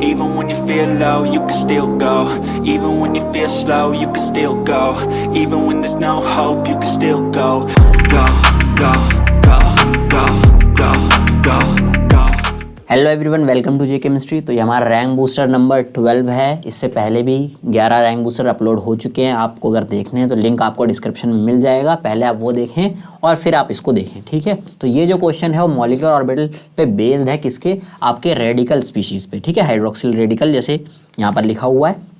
Even when you feel low, you can still go. Even when you feel slow, you can still go. Even when there's no hope, you can still go. Go, go, go, go, go, go, go. Hello everyone, welcome to J chemistry. तो ये हमारा rank booster number 12 है। इससे पहले भी 11 rank booster upload हो चुके हैं। आपको अगर देखने हैं तो लिंक आपको डिस्क्रिप्शन में मिल जाएगा, पहले आप वो देखें और फिर आप इसको देखें, ठीक है। तो ये जो क्वेश्चन है वो मॉलिक्यूलर ऑर्बिटल पे बेस्ड है, किसके? आपके रेडिकल स्पीशीज़ पे, ठीक है। हाइड्रोक्सिल रेडिकल जैसे यहाँ पर लिखा हुआ है,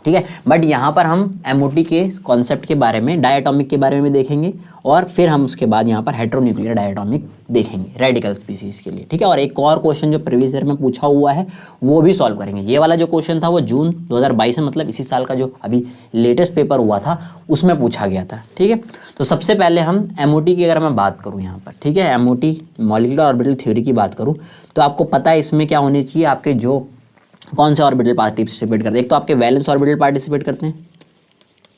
ठीक है। बट यहाँ पर हम एमओटी के कॉन्सेप्ट के बारे में, डायटोमिक के बारे में भी देखेंगे और फिर हम उसके बाद यहाँ पर हेटेरोन्यूक्लियर डायटोमिक देखेंगे रेडिकल स्पीसीज़ के लिए, ठीक है। और एक और क्वेश्चन जो प्रीवियस ईयर में पूछा हुआ है वो भी सॉल्व करेंगे। ये वाला जो क्वेश्चन था वो जून 2022 में, मतलब इसी साल का जो अभी लेटेस्ट पेपर हुआ था उसमें पूछा गया था, ठीक है। तो सबसे पहले हम एमओटी की अगर मैं बात करूँ यहाँ पर, ठीक है, एमओटी मॉलिक्यूलर ऑर्बिटल थ्योरी की बात करूँ तो आपको पता है इसमें क्या होनी चाहिए, आपके जो कौन से ऑर्बिटल पार्टिसिपेट करते हैं। एक तो आपके वैलेंस ऑर्बिटल पार्टिसिपेट करते हैं,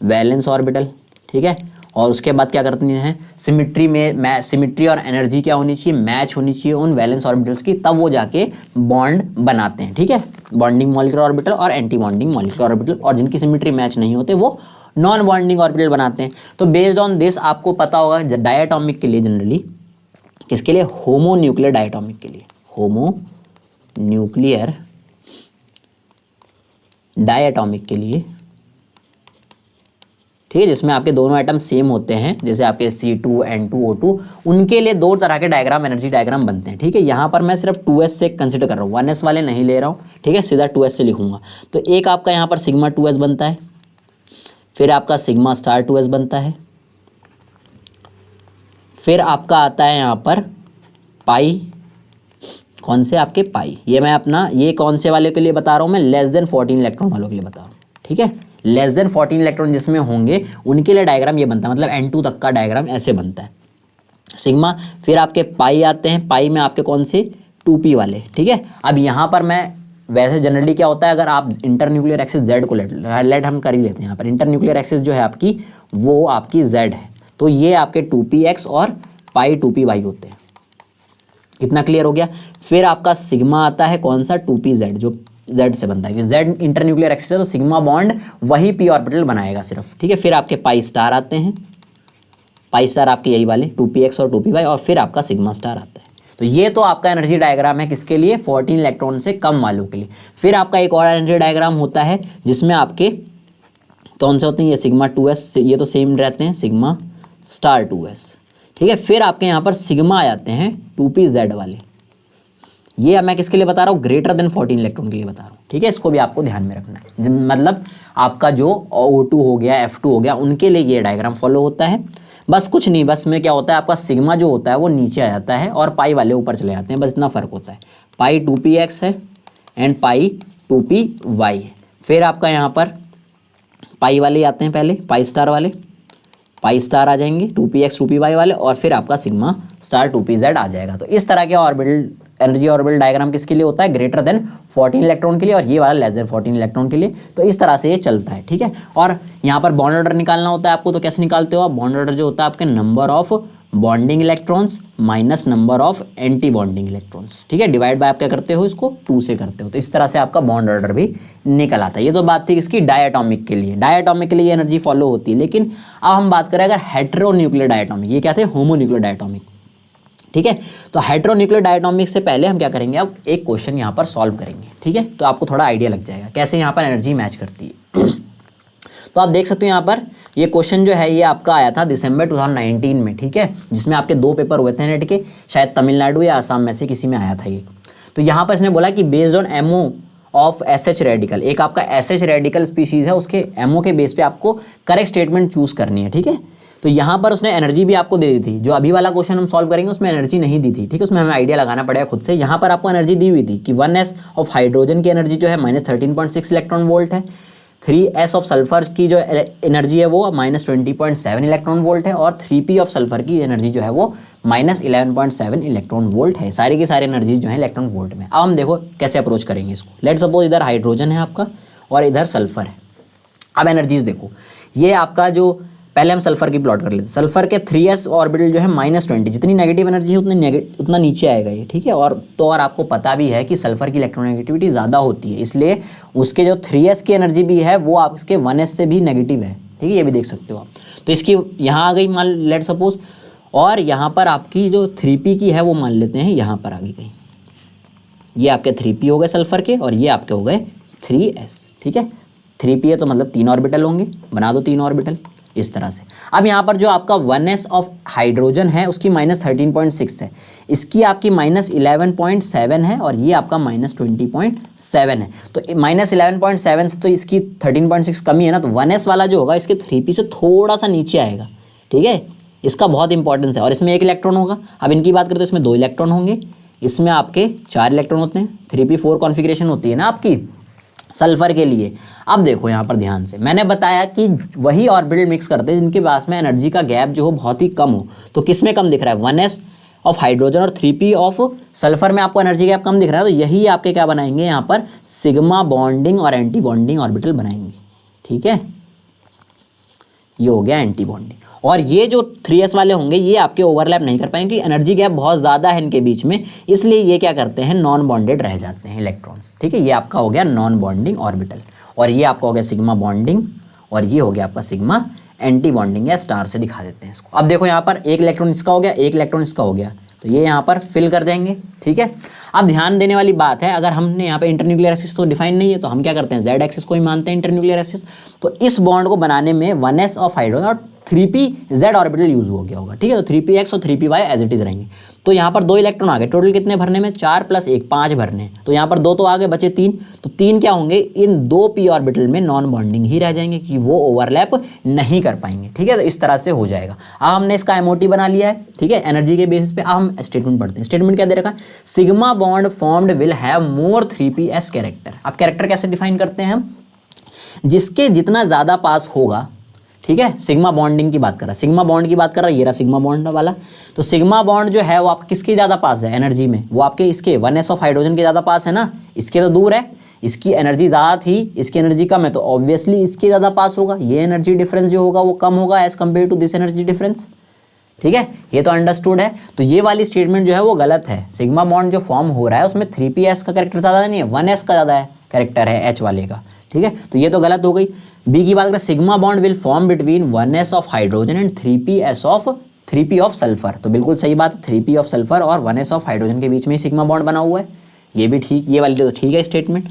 वैलेंस ऑर्बिटल, ठीक है। और उसके बाद क्या करते हैं, सिमिट्री में सिमिट्री और एनर्जी क्या होनी चाहिए, मैच होनी चाहिए उन वैलेंस ऑर्बिटल्स की, तब वो जाके बॉन्ड बनाते हैं, ठीक है। बॉन्डिंग मॉलिक्यूलर ऑर्बिटल और एंटी बॉन्डिंग मॉलिक्यूलर ऑर्बिटल, और जिनकी सिमिट्री मैच नहीं होते वो नॉन बॉन्डिंग ऑर्बिटल बनाते हैं। तो बेस्ड ऑन दिस आपको पता होगा डायटोमिक के लिए जनरली, किसके लिए? होमोन्यूक्लियर डायटोमिक के लिए, होमोन्यूक्लियर डायटोमिक के लिए, ठीक है, जिसमें आपके दोनों एटम सेम होते हैं, जैसे आपके C2 N2 O2, उनके लिए दो तरह के डायग्राम, एनर्जी डायग्राम बनते हैं, ठीक है। यहाँ पर मैं सिर्फ 2s से कंसिडर कर रहा हूँ, 1s वाले नहीं ले रहा हूँ, ठीक है, सीधा 2s से लिखूंगा। तो एक आपका यहाँ पर सिग्मा 2s बनता है, फिर आपका सिग्मा स्टार 2s बनता है, फिर आपका आता है यहाँ पर पाई, कौन से? आपके पाई। ये मैं अपना, ये कौन से वाले के लिए बता रहा हूँ मैं? लेस देन 14 इलेक्ट्रॉन वालों के लिए बता रहा हूँ, ठीक है। लेस देन 14 इलेक्ट्रॉन जिसमें होंगे उनके लिए डायग्राम ये बनता है, मतलब N2 तक का डायग्राम ऐसे बनता है, सिग्मा। फिर आपके पाई आते हैं, पाई में आपके कौन से? 2p वाले, ठीक है। अब यहाँ पर मैं वैसे जनरली क्या होता है, अगर आप इंटरन्यूक्लियर एक्सिस Z को लेट हम कर ही लेते हैं, यहाँ पर इंटरन्यूक्लियर एक्सिस जो है आपकी, वो आपकी Z है, तो ये आपके 2px और पाई 2py होते हैं। इतना क्लियर हो गया। फिर आपका सिग्मा आता है, कौन सा? 2pz, जो Z से बनता है, क्योंकि Z इंटरन्यूक्लियर एक्सिस है तो सिग्मा बॉन्ड वही p ऑर्बिटल बनाएगा सिर्फ, ठीक है। फिर आपके पाई स्टार आते हैं, पाई स्टार आपके यही वाले 2px और 2py, और फिर आपका सिग्मा स्टार आता है। तो ये तो आपका एनर्जी डायग्राम है, किसके लिए? 14 इलेक्ट्रॉन से कम वालों के लिए। फिर आपका एक और एनर्जी डायग्राम होता है जिसमें आपके कौन से होते हैं? ये सिग्मा 2s, ये तो सेम रहते हैं, सिग्मा स्टार 2s, ठीक है। फिर आपके यहाँ पर सिग्मा आ जाते हैं 2pz वाले। ये मैं किसके लिए बता रहा हूँ? ग्रेटर देन 14 इलेक्ट्रॉन के लिए बता रहा हूँ, ठीक है। इसको भी आपको ध्यान में रखना है, मतलब आपका जो O2 हो गया, F2 हो गया, उनके लिए ये डायग्राम फॉलो होता है। बस कुछ नहीं, बस में क्या होता है, आपका सिग्मा जो होता है वो नीचे आ जाता है और पाई वाले ऊपर चले जाते हैं, बस इतना फ़र्क होता है। पाई 2px है एंड पाई 2py है। फिर आपका यहाँ पर पाई वाले आते हैं, पहले पाई स्टार वाले, पाई स्टार आ जाएंगे 2px 2py वाले, और फिर आपका सिग्मा स्टार 2pz आ जाएगा। तो इस तरह के ऑर्बिटल, एनर्जी ऑर्बिटल डायग्राम किसके लिए होता है? ग्रेटर देन 14 इलेक्ट्रॉन के लिए, और ये वाला लेस देन 14 इलेक्ट्रॉन के लिए। तो इस तरह से ये चलता है, ठीक है। और यहाँ पर बॉन्ड ऑर्डर निकालना होता है आपको, तो कैसे निकालते हो आप? बॉन्ड ऑर्डर जो होता है आपके number of bonding electrons minus number of anti bonding electrons, ठीक है। डिवाइड बाय आप क्या करते हो? इसको 2 से करते हो। तो इस तरह से आपका बॉन्ड ऑर्डर भी निकल आता है। ये तो बात थी इसकी डायटोमिक के लिए, डायटोमिक के लिए एनर्जी फॉलो होती है। लेकिन अब हम बात करें अगर हेटेरोन्यूक्लियर डायटोमिक, ये क्या थे? होमोन्यूक्लियर डायटोमिक, ठीक है। तो हेटेरोन्यूक्लियर डायटोमिक से पहले हम क्या करेंगे, अब एक क्वेश्चन यहाँ पर सॉल्व करेंगे, ठीक है। तो आपको थोड़ा आइडिया लग जाएगा कैसे यहाँ पर एनर्जी मैच करती है। तो आप देख सकते हो यहाँ पर ये क्वेश्चन जो है ये आपका आया था दिसंबर 2019 में, ठीक है, जिसमें आपके 2 पेपर हुए थे नेट के, शायद तमिलनाडु या आसाम में से किसी में आया था ये। तो यहाँ पर इसने बोला कि based on MO of SH radical, एक आपका एसएच रेडिकल स्पीशीज है, उसके एमओ के बेस पे आपको करेक्ट स्टेटमेंट चूज करनी है, ठीक है। तो यहाँ पर उसने एनर्जी भी आपको दे दी थी, जो अभी वाला क्वेश्चन हम सॉल्व करेंगे उसमें एनर्जी नहीं दी थी, ठीक है, उसमें हमें आइडिया लगाना पड़ेगा खुद से। यहाँ पर आपको एनर्जी दी हुई थी कि 1s ऑफ हाइड्रोजन की एनर्जी जो है -13.6 इलेक्ट्रॉन वोल्ट है, 3s ऑफ सल्फर की जो एनर्जी है वो -20.7 इलेक्ट्रॉन वोल्ट है, और 3p ऑफ सल्फर की एनर्जी जो है वो -11.7 इलेक्ट्रॉन वोल्ट है। सारी की सारी एनर्जी जो है इलेक्ट्रॉन वोल्ट में। अब हम देखो कैसे अप्रोच करेंगे इसको। लेट सपोज इधर हाइड्रोजन है आपका और इधर सल्फर है। अब एनर्जीज देखो, ये आपका जो पहले हम सल्फर की प्लॉट कर लेते हैं। सल्फर के 3s ऑर्बिटल जो है -20, जितनी नेगेटिव एनर्जी है उतना नीचे आएगा ये, ठीक है। और आपको पता भी है कि सल्फर की इलेक्ट्रोनेगेटिविटी ज़्यादा होती है, इसलिए उसके जो 3s की एनर्जी भी है वो आपके 1s से भी नेगेटिव है, ठीक है, ये भी देख सकते हो आप। तो इसकी यहाँ आ गई मान लेट सपोज, और यहाँ पर आपकी जो 3p की है वो मान लेते हैं यहाँ पर आ गई। ये आपके 3p हो गए सल्फर के, और ये आपके हो गए 3s, ठीक है। 3p है तो मतलब 3 ऑर्बिटल होंगे, बना दो 3 ऑर्बिटल इस तरह से। अब यहाँ पर जो आपका 1s ऑफ हाइड्रोजन है उसकी -13.6 है, इसकी आपकी -11.7 है, और ये आपका -20.7 है। तो -11.7 से तो इसकी 13.6 कमी है ना, तो 1s वाला जो होगा इसके 3p से थोड़ा सा नीचे आएगा, ठीक है। इसका बहुत इंपॉर्टेंस है, और इसमें 1 इलेक्ट्रॉन होगा। अब इनकी बात करें तो इसमें 2 इलेक्ट्रॉन होंगे, इसमें आपके 4 इलेक्ट्रॉन होते हैं, 3p4 कॉन्फ़िगरेशन होती है ना आपकी सल्फर के लिए। अब देखो यहाँ पर ध्यान से, मैंने बताया कि वही ऑर्बिटल मिक्स करते हैं जिनके पास में एनर्जी का गैप जो हो बहुत ही कम हो। तो किस में कम दिख रहा है, 1s ऑफ हाइड्रोजन और 3p ऑफ सल्फर में आपको एनर्जी गैप कम दिख रहा है, तो यही आपके क्या बनाएंगे यहाँ पर सिग्मा बॉन्डिंग और एंटी बॉन्डिंग ऑर्बिटल बनाएंगे, ठीक है। ये हो गया एंटी बॉन्डिंग। और ये जो 3s वाले होंगे ये आपके ओवरलैप नहीं कर पाएंगे, एनर्जी गैप बहुत ज़्यादा है इनके बीच में, इसलिए ये क्या करते हैं, नॉन बॉन्डेड रह जाते हैं इलेक्ट्रॉन्स, ठीक है। ये आपका हो गया नॉन बॉन्डिंग ऑर्बिटल, और ये आपका हो गया सिग्मा बॉन्डिंग, और ये हो गया आपका सिग्मा एंटी बॉन्डिंग, या स्टार से दिखा देते हैं इसको। अब देखो यहाँ पर 1 इलेक्ट्रॉन इसका हो गया, 1 इलेक्ट्रॉन इसका हो गया, तो ये यहाँ पर फिल कर देंगे, ठीक है। अब ध्यान देने वाली बात है, अगर हमने यहाँ पे इंटरन्यूक्लियर एक्सिस तो डिफाइन नहीं है, तो हम क्या करते हैं, जेड एक्सिस को ही मानते हैं इंटरन्यूक्लियर एक्सिस। तो इस बॉन्ड को बनाने में 1s ऑफ हाइड्रोजन और 3p z ऑर्बिटल यूज हो गया होगा, ठीक है। तो 3px और 3py एज इट इज रहेंगे। तो यहाँ पर 2 इलेक्ट्रॉन आ गए, टोटल कितने भरने में, 4 + 1 5 भरने। तो यहाँ पर 2 तो आ गए, बचे 3, तो 3 क्या होंगे, इन 2p ऑर्बिटल में नॉन बॉन्डिंग ही रह जाएंगे, कि वो ओवरलैप नहीं कर पाएंगे, ठीक है। तो इस तरह से हो जाएगा। अब हमने इसका MOT बना लिया है, ठीक है, एनर्जी के बेसिस पे। अब हम स्टेटमेंट पढ़ते हैं। स्टेटमेंट क्या दे रखा है, sigma bond formed will have more 3ps character. अब कैरेक्टर कैसे डिफाइन करते हैं हम, जिसके जितना ज़्यादा पास होगा, ठीक है। सिग्मा बॉन्डिंग की बात कर रहा है, सिग्मा बॉन्ड की बात कर रहा है, ये रहा सिग्मा बॉन्ड वाला। तो सिग्मा बॉन्ड जो है वो आपके किसके ज़्यादा पास है एनर्जी में, वो आपके इसके 1s ऑफ हाइड्रोजन के ज़्यादा पास है ना, इसके तो दूर है, इसकी एनर्जी ज़्यादा थी, इसकी एनर्जी कम है, तो ऑब्वियसली इसके ज़्यादा पास होगा। ये एनर्जी डिफरेंस जो होगा वो कम होगा as compare to this energy difference, ठीक है। ये तो अंडरस्टूड है। तो ये वाली स्टेटमेंट जो है वो गलत है। सिग्मा बॉन्ड जो फॉर्म हो रहा है उसमें 3ps का कैरेक्टर ज़्यादा नहीं है, 1s का ज़्यादा है कैरेक्टर है H वाले का, ठीक है। तो ये तो गलत हो गई। बी की बात करें, sigma bond will form between 1s of hydrogen and 3p of sulphur. तो बिल्कुल सही बात है, 3p ऑफ सल्फर और 1s ऑफ हाइड्रोजन के बीच में ही सिग्मा बॉन्ड बना हुआ है, ये भी ठीक, ये वाली तो ठीक है स्टेटमेंट।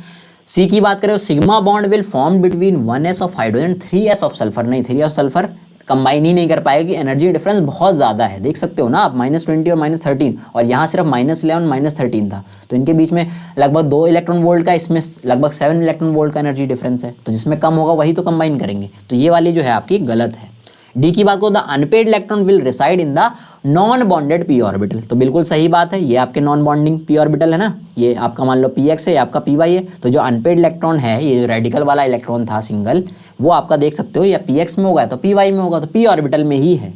सी की बात करें, sigma bond will form between 1s of hydrogen 3s of sulphur, नहीं 3 ऑफ सल्फर कंबाइन ही नहीं कर पाएगी, एनर्जी डिफरेंस बहुत ज़्यादा है, देख सकते हो ना आप, -20 और -13, और यहाँ सिर्फ -11 -13 था। तो इनके बीच में लगभग 2 इलेक्ट्रॉन वोल्ट का, इसमें लगभग 7 इलेक्ट्रॉन वोल्ट का एनर्जी डिफरेंस है। तो जिसमें कम होगा वही तो कंबाइन करेंगे। तो ये वाली जो है आपकी गलत है। डी की बात को, the unpaired electron will reside in the non bonded p orbital. तो बिल्कुल सही बात है, ये आपके नॉन बॉन्डिंग p ऑर्बिटल है ना, ये आपका मान लो px है, ये आपका py है। तो जो अनपेड इलेक्ट्रॉन है, ये जो रेडिकल वाला इलेक्ट्रॉन था सिंगल, वो आपका देख सकते हो या px में होगा तो py में होगा, तो p ऑर्बिटल में ही है।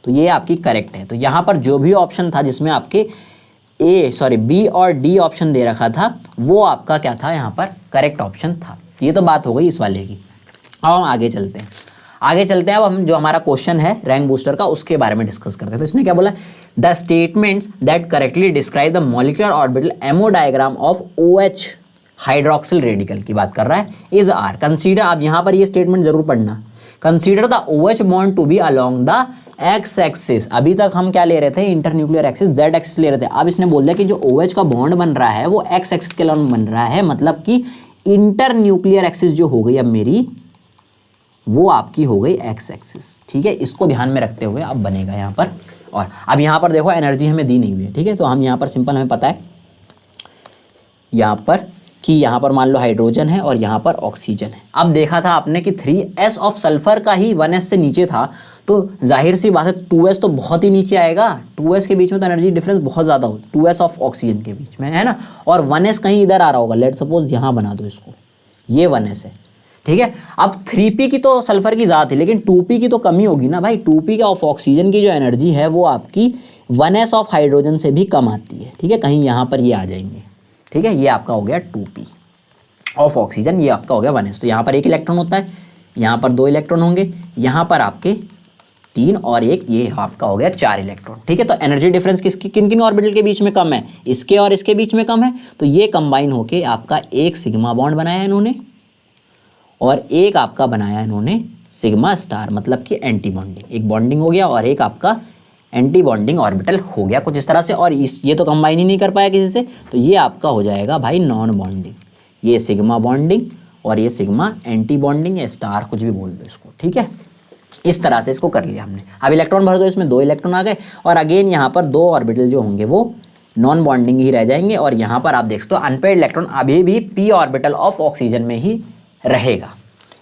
तो ये आपकी करेक्ट है। तो यहाँ पर जो भी ऑप्शन था जिसमें आपके बी और डी ऑप्शन दे रखा था, वो आपका क्या था, यहाँ पर करेक्ट ऑप्शन था। ये तो बात हो गई इस वाले की। अब हम आगे चलते हैं। अब हम जो हमारा क्वेश्चन है रैंक बूस्टर का, उसके बारे में डिस्कस करते हैं। तो इसने क्या बोला, the statements that correctly describe the molecular orbital ammo diagram of OH hydroxyl radical की बात कर रहा है, इज आर कंसीडर। अब यहाँ पर ये स्टेटमेंट जरूर पढ़ना, consider the OH bond to be along the X axis. अभी तक हम क्या ले रहे थे, इंटरन्यूक्लियर एक्सिस, जेड एक्सिस ले रहे थे। अब इसने बोल दिया कि जो OH का बॉन्ड बन रहा है वो एक्स एक्सिस के अलोंग बन रहा है, मतलब कि इंटरन्यूक्लियर एक्सिस जो हो गई अब मेरी, वो आपकी हो गई एक्स एक्सिस, ठीक है। इसको ध्यान में रखते हुए अब बनेगा यहाँ पर। और अब यहाँ पर देखो एनर्जी हमें दी नहीं हुई है, ठीक है। तो हम यहाँ पर सिंपल, हमें पता है यहाँ पर कि यहाँ पर मान लो हाइड्रोजन है और यहाँ पर ऑक्सीजन है। अब देखा था आपने कि 3s ऑफ सल्फर का ही 1s से नीचे था, तो जाहिर सी बात है 2s तो बहुत ही नीचे आएगा। 2s के बीच में तो एनर्जी डिफरेंस बहुत ज़्यादा हो, 2s ऑफ ऑक्सीजन के बीच में, है ना। और 1s कहीं इधर आ रहा होगा, लेट सपोज यहाँ बना दो इसको, ये 1s है, ठीक है। अब 3p की तो सल्फर की ज़्यादा थी, लेकिन 2p की तो कमी होगी ना भाई। 2p का ऑफ ऑक्सीजन की जो एनर्जी है वो आपकी 1s ऑफ हाइड्रोजन से भी कम आती है, ठीक है। कहीं यहाँ पर ये आ जाएंगे, ठीक है। ये आपका हो गया 2p ऑफ ऑक्सीजन, ये आपका हो गया 1s। तो यहाँ पर 1 इलेक्ट्रॉन होता है, यहाँ पर 2 इलेक्ट्रॉन होंगे, यहाँ पर आपके 3 और एक ये आपका हो गया 4 इलेक्ट्रॉन। ठीक है, तो एनर्जी डिफरेंस किसकी किन किन ऑर्बिटल के बीच में कम है, इसके और इसके बीच में कम है, तो ये कंबाइन होके आपका एक सिग्मा बॉन्ड बनाया इन्होंने और एक आपका बनाया इन्होंने सिग्मा स्टार, मतलब कि एंटी बॉन्डिंग, एक बॉन्डिंग हो गया और एक आपका एंटी बॉन्डिंग ऑर्बिटल हो गया कुछ इस तरह से। और ये तो कंबाइन ही नहीं कर पाया किसी से, तो ये आपका हो जाएगा भाई नॉन बॉन्डिंग, ये सिग्मा बॉन्डिंग और ये सिग्मा एंटी बॉन्डिंग या स्टार कुछ भी बोल दो इसको। ठीक है, इस तरह से इसको कर लिया हमने। अब इलेक्ट्रॉन भर दो, इसमें 2 इलेक्ट्रॉन आ गए और अगेन यहाँ पर 2 ऑर्बिटल जो होंगे वो नॉन बॉन्डिंग ही रह जाएंगे और यहाँ पर आप देख सकते हो अनपेयर्ड इलेक्ट्रॉन अभी भी p ऑर्बिटल ऑफ ऑक्सीजन में ही रहेगा।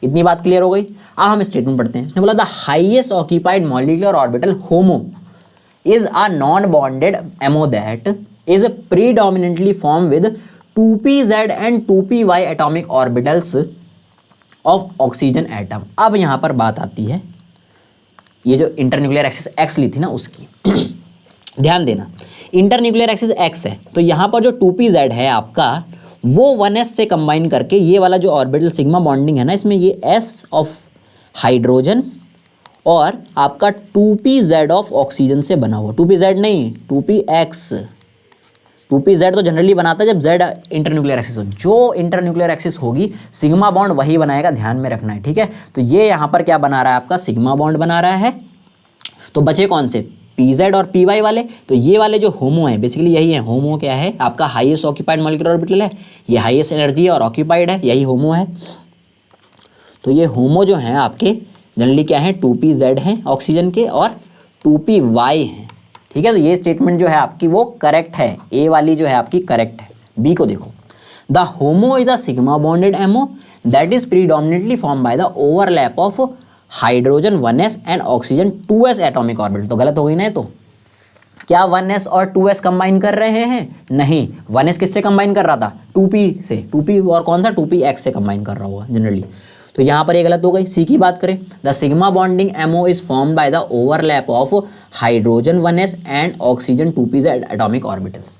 इतनी बात क्लियर हो गई। अब हम स्टेटमेंट पढ़ते हैं। इसने बोला the highest occupied molecular orbital HOMO is a non bonded MO that is predominantly form with 2pz and 2py atomic orbitals of oxygen atom. अब यहाँ पर बात आती है ये जो इंटरन्यूक्लियर एक्सिस x ली थी ना उसकी ध्यान देना, इंटरन्यूक्लियर एक्सिस x है तो यहाँ पर जो 2pz है आपका वो 1s से कंबाइन करके ये वाला जो ऑर्बिटल सिग्मा बॉन्डिंग है ना इसमें ये s ऑफ हाइड्रोजन और आपका 2pz ऑफ ऑक्सीजन से बना हुआ, 2pz नहीं 2px, 2pz तो जनरली बनाता है जब z इंटरन्यूक्लियर एक्सिस हो, जो इंटरन्यूक्लियर एक्सिस होगी सिग्मा बॉन्ड वही बनाएगा, ध्यान में रखना है। ठीक है, तो ये यहाँ पर क्या बना रहा है आपका सिग्मा बॉन्ड बना रहा है। तो बचे कौन से pz और py वाले, तो ये वाले जो होमो है बेसिकली यही है। होमो क्या है आपका हाईएस्ट ऑक्यूपाइड मॉलिक्यूलर ऑर्बिटल है, ये हाईएस्ट एनर्जी और ऑक्यूपाइड है, यही होमो है। तो ये होमो जो हैं आपके जनरली क्या है 2pz हैं ऑक्सीजन के और 2py हैं। ठीक है, तो ये स्टेटमेंट जो है आपकी वो करेक्ट है, ए वाली जो है आपकी करेक्ट है। बी को देखो, the HOMO is a sigma bonded MO that is predominantly form by the overlap of hydrogen 1s and oxygen 2s atomic orbital. तो गलत हो गई ना, तो क्या 1s और 2s कंबाइन कर रहे हैं? नहीं, 1s किससे कंबाइन कर रहा था 2p से, 2p और कौन सा 2px से कंबाइन कर रहा होगा जनरली, तो यहाँ पर ये गलत हो गई। सी की बात करें, the sigma bonding ammo is form by the overlap of hydrogen 1s and oxygen 2pz atomic orbitals.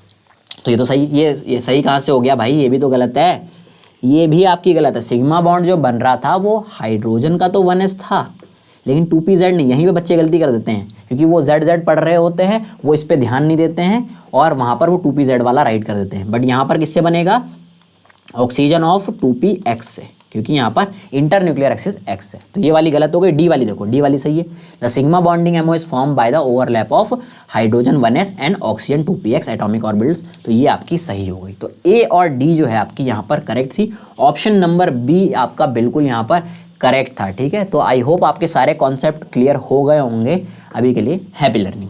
तो ये तो सही, ये सही कहाँ से हो गया भाई, ये भी तो गलत है, ये भी आपकी गलत है। सिग्मा बॉन्ड जो बन रहा था वो हाइड्रोजन का तो 1s था लेकिन 2pz नहीं, यहीं पे बच्चे गलती कर देते हैं क्योंकि वो z पढ़ रहे होते हैं, वो इस पर ध्यान नहीं देते हैं और वहाँ पर वो 2pz वाला राइट कर देते हैं। बट यहाँ पर किससे बनेगा ऑक्सीजन ऑफ 2px से, क्योंकि यहाँ पर इंटरन्यूक्लियर एक्सिस x है। तो ये वाली गलत हो गई। डी वाली देखो, डी वाली सही है। The sigma bonding ammo is form by the overlap of hydrogen 1s and oxygen 2px atomic orbitals. तो ये आपकी सही हो गई। तो ए और डी जो है आपकी यहाँ पर करेक्ट थी। ऑप्शन नंबर बी आपका बिल्कुल यहाँ पर करेक्ट था। ठीक है, तो आई होप आपके सारे कॉन्सेप्ट क्लियर हो गए होंगे। अभी के लिए हैप्पी लर्निंग।